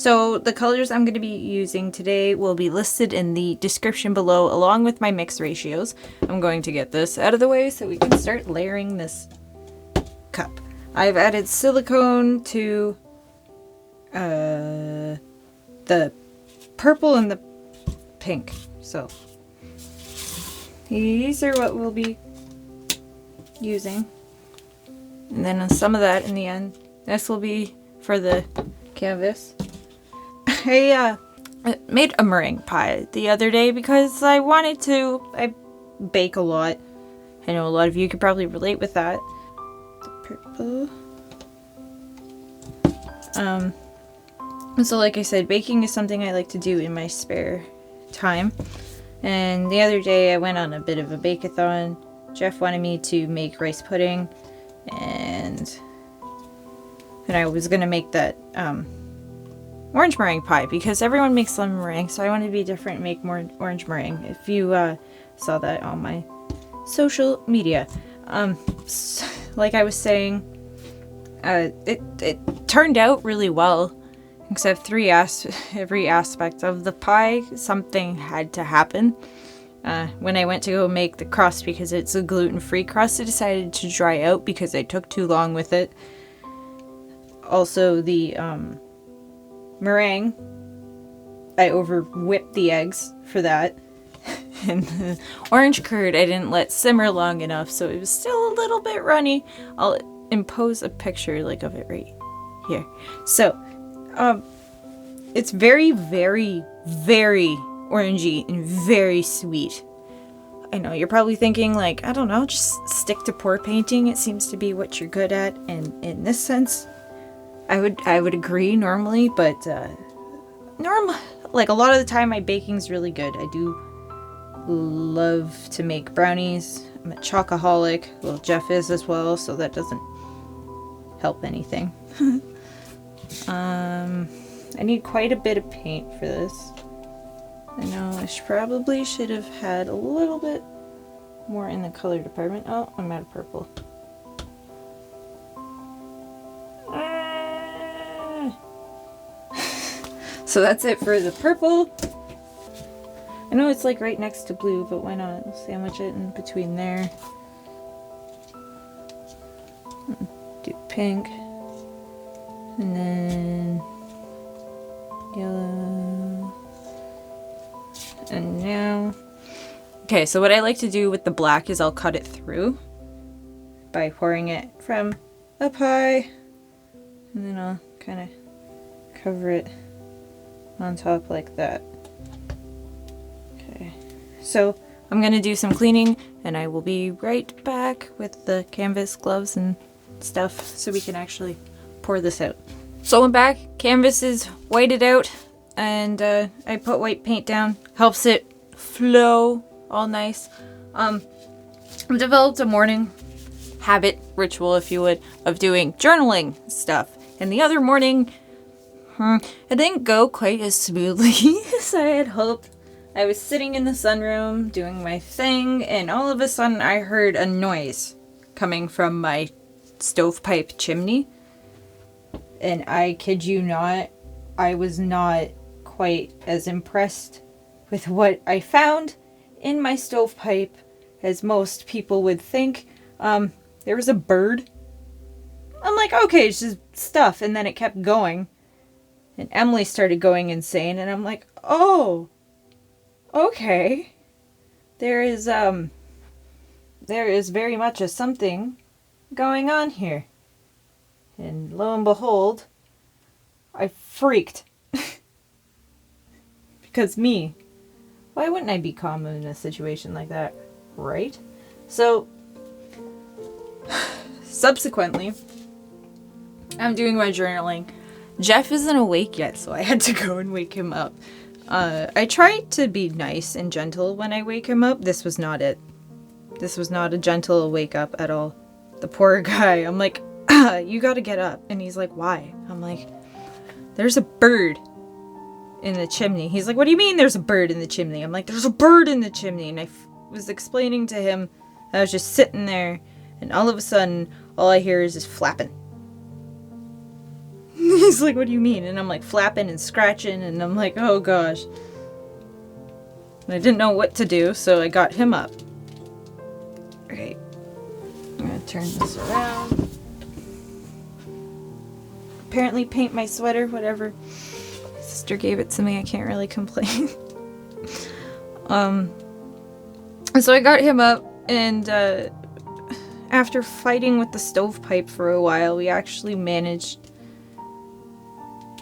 So the colors I'm going to be using today will be listed in the description below along with my mix ratios. I'm going to get this out of the way so we can start layering this cup. I've added silicone to the purple and the pink. So these are what we'll be using. And then some of that in the end. This will be for the canvas. I made a meringue pie the other day because I wanted to. I bake a lot. I know a lot of you could probably relate with that. The purple. So like I said, baking is something I like to do in my spare time. And the other day I went on a bit of a bake-a-thon. Jeff wanted me to make rice pudding, and I was gonna make that orange meringue pie because everyone makes lemon meringue, so I wanted to be different and make more orange meringue. If you saw that on my social media, like I was saying, it turned out really well, except every aspect of the pie. Something had to happen. When I went to go make the crust, because it's a gluten-free crust, it decided to dry out because I took too long with it. Also, the meringue, I over whipped the eggs for that. And the orange curd I didn't let simmer long enough, so it was still a little bit runny. I'll impose a picture like of it right here. So, it's very, very, very orangey and very sweet. I know you're probably thinking, like, I don't know, just stick to pour painting. It seems to be what you're good at, and in this sense, I would agree normally, but like a lot of the time my baking's really good. I do love to make brownies. I'm a chocoholic. Well, Jeff is as well, so that doesn't help anything. I need quite a bit of paint for this. I know I probably should have had a little bit more in the color department. Oh, I'm out of purple. So that's it for the purple. I know it's like right next to blue, but why not? We'll sandwich it in between there. Do pink. And then yellow. And now, okay, so what I like to do with the black is I'll cut it through by pouring it from up high, and then I'll kind of cover it on top like that. Okay, so I'm gonna do some cleaning, and I will be right back with the canvas, gloves, and stuff so we can actually pour this out. So I'm back. Canvas is whited out, and I put white paint down. Helps it flow all nice. I've developed a morning habit, ritual if you would, of doing journaling stuff. And the other morning, it didn't go quite as smoothly as I had hoped. I was sitting in the sunroom doing my thing, and all of a sudden I heard a noise coming from my stovepipe chimney. And I kid you not, I was not quite as impressed with what I found in my stovepipe as most people would think. There was a bird. I'm like, okay, it's just stuff. And then it kept going. And Emily started going insane. And I'm like, oh, okay. There is very much a something going on here. And lo and behold, I freaked. Because me. Why wouldn't I be calm in a situation like that? Right? So, subsequently, I'm doing my journaling. Jeff isn't awake yet, so I had to go and wake him up. I tried to be nice and gentle when I wake him up. This was not it. This was not a gentle wake up at all. The poor guy. I'm like, you gotta get up. And he's like, why? I'm like, there's a bird in the chimney. He's like, what do you mean there's a bird in the chimney? I'm like, there's a bird in the chimney. And I was explaining to him, I was just sitting there, and all of a sudden, all I hear is this flapping. He's like, what do you mean? And I'm like flapping and scratching, and I'm like, oh gosh. And I didn't know what to do, so I got him up. Okay. I'm gonna turn this around. Apparently paint my sweater, whatever. Sister gave it to me, I can't really complain. So I got him up, and after fighting with the stovepipe for a while, we actually managed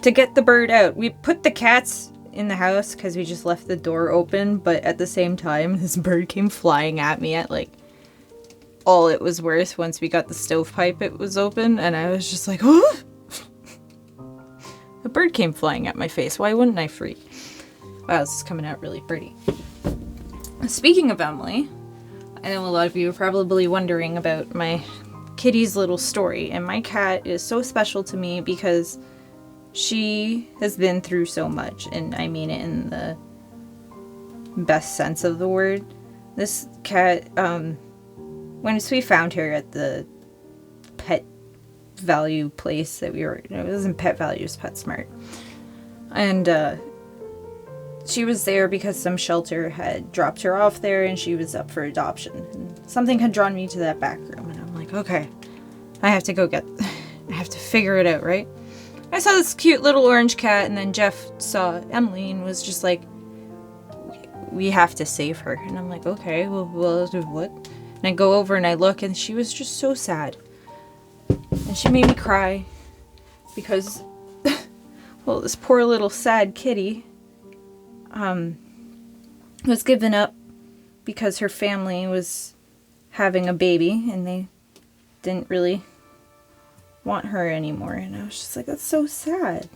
to get the bird out. We put the cats in the house because we just left the door open, but at the same time, this bird came flying at me at like all it was worth. Once we got the stovepipe, it was open, and I was just like, oh! A bird came flying at my face. Why wouldn't I freak? Wow, this is coming out really pretty. Speaking of Emily, I know a lot of you are probably wondering about my kitty's little story, and my cat is so special to me because she has been through so much, and I mean it in the best sense of the word. This cat, once we found her at the pet value place that we were, it wasn't Pet Value, it was PetSmart, and she was there because some shelter had dropped her off there, and she was up for adoption, and something had drawn me to that back room, and I'm like, okay, I have to go I have to figure it out, right? I saw this cute little orange cat, and then Jeff saw Emily and was just like, we have to save her. And I'm like, okay, well, what? And I go over and I look, and she was just so sad. And she made me cry because, well, this poor little sad kitty was given up because her family was having a baby, and they didn't really want her anymore. And I was just like, that's so sad.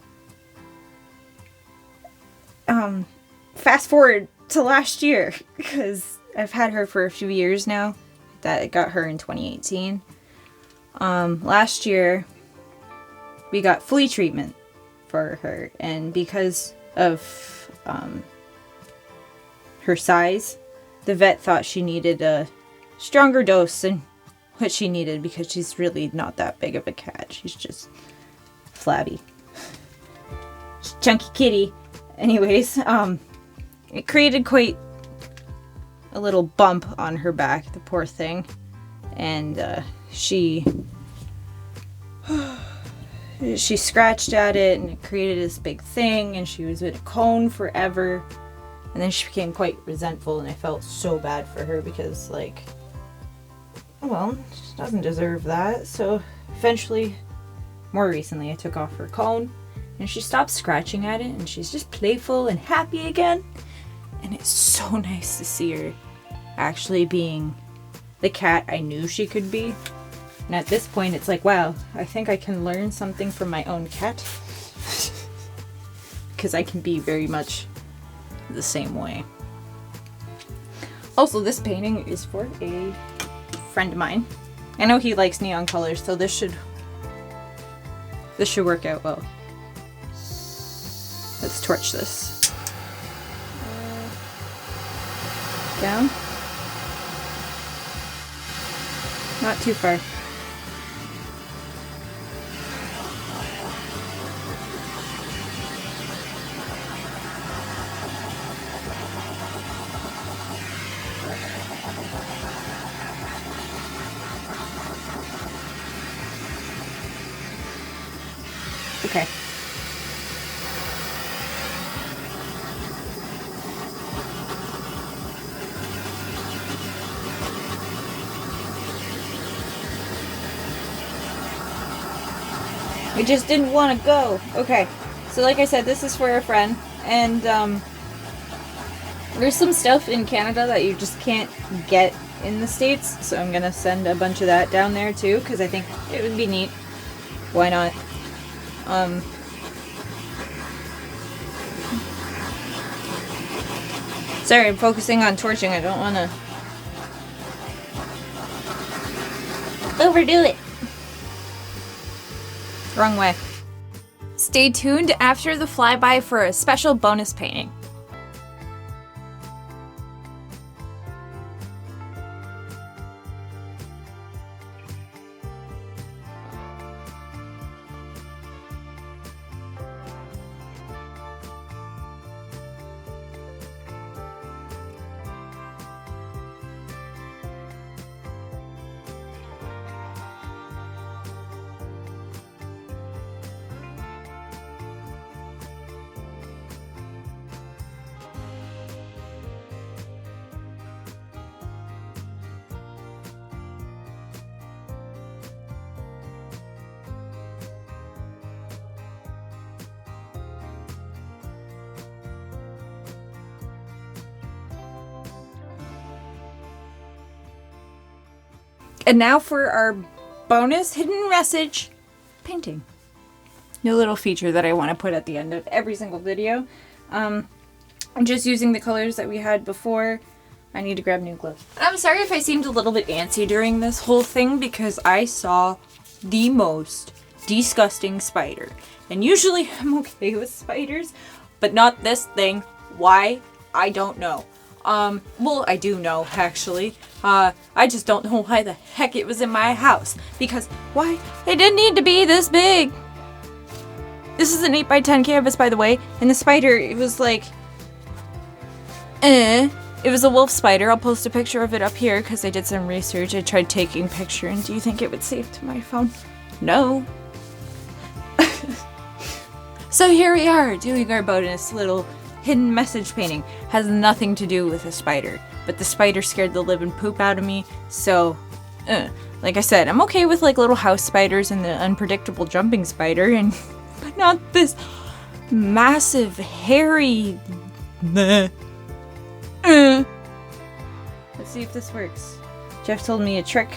Fast forward to last year, because I've had her for a few years now. That I got her in 2018. Last year we got flea treatment for her, and because of her size, the vet thought she needed a stronger dose than what she needed, because she's really not that big of a cat. She's just flabby. Chunky kitty. Anyways, it created quite a little bump on her back, the poor thing. And she scratched at it, and it created this big thing, and she was in a cone forever. And then she became quite resentful, and I felt so bad for her because, like, well, she doesn't deserve that. So eventually, more recently, I took off her cone, and she stopped scratching at it, and she's just playful and happy again. And it's so nice to see her actually being the cat I knew she could be. And at this point, it's like, wow, I think I can learn something from my own cat. Because I can be very much the same way. Also, this painting is for a friend of mine. I know he likes neon colors, so this should work out well. Let's torch this. Down. Not too far. Okay. We just didn't want to go. Okay. So like I said, this is for a friend, and there's some stuff in Canada that you just can't get in the States, so I'm gonna send a bunch of that down there too, because I think it would be neat. Why not? Sorry, I'm focusing on torching. I don't want to overdo it. Wrong way. Stay tuned after the flyby for a special bonus painting. And now for our bonus hidden message painting. New little feature that I want to put at the end of every single video. I'm just using the colors that we had before. I need to grab new gloves. I'm sorry if I seemed a little bit antsy during this whole thing because I saw the most disgusting spider. And usually I'm okay with spiders, but not this thing. Why? I don't know. Well, I do know, actually. I just don't know why the heck it was in my house. Because, why? It didn't need to be this big. This is an 8x10 canvas, by the way. And the spider, it was like... It was a wolf spider. I'll post a picture of it up here because I did some research. I tried taking a picture, and do you think it would save to my phone? No. So here we are, doing our bonus little hidden message painting. Has nothing to do with a spider, but the spider scared the living poop out of me, so, like I said, I'm okay with like little house spiders and the unpredictable jumping spider, but not this massive, hairy, Let's see if this works. Jeff told me a trick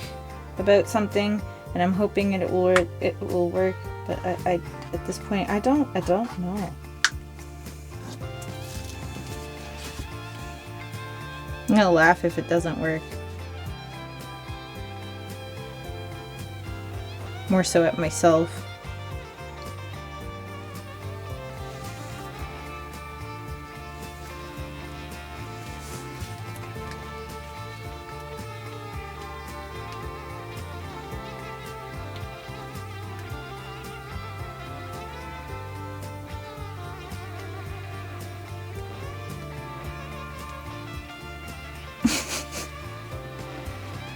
about something, and I'm hoping it will work, but I at this point, I don't know. I'm gonna laugh if it doesn't work. More so at myself.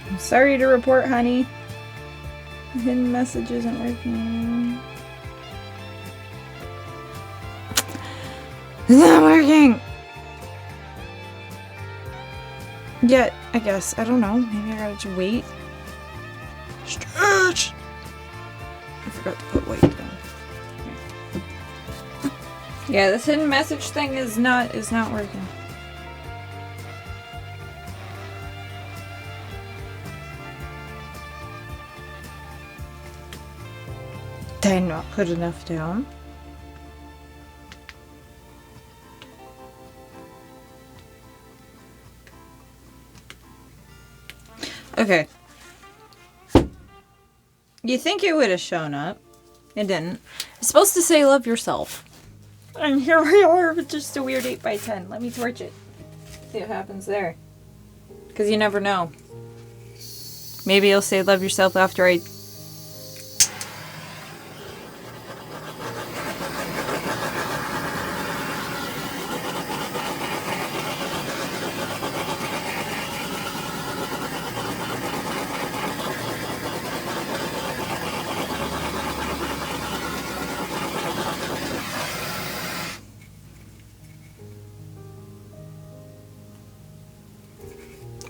I'm sorry to report, honey. The hidden message isn't working. It's not working! Yet, I guess. I don't know. Maybe I gotta just wait. Stretch! I forgot to put white down. Yeah, this hidden message thing is not working. Did I not put enough down? Okay. You think it would have shown up. It didn't. It's supposed to say love yourself. And here we are with just a weird 8x10. Let me torch it. See what happens there. Because you never know. Maybe it'll say love yourself after I...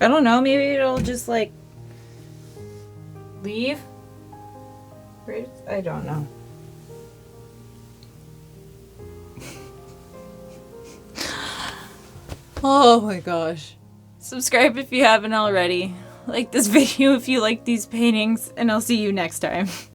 I don't know, maybe it'll just like leave? Right? I don't know. Oh my gosh. Subscribe if you haven't already. Like this video if you like these paintings, and I'll see you next time.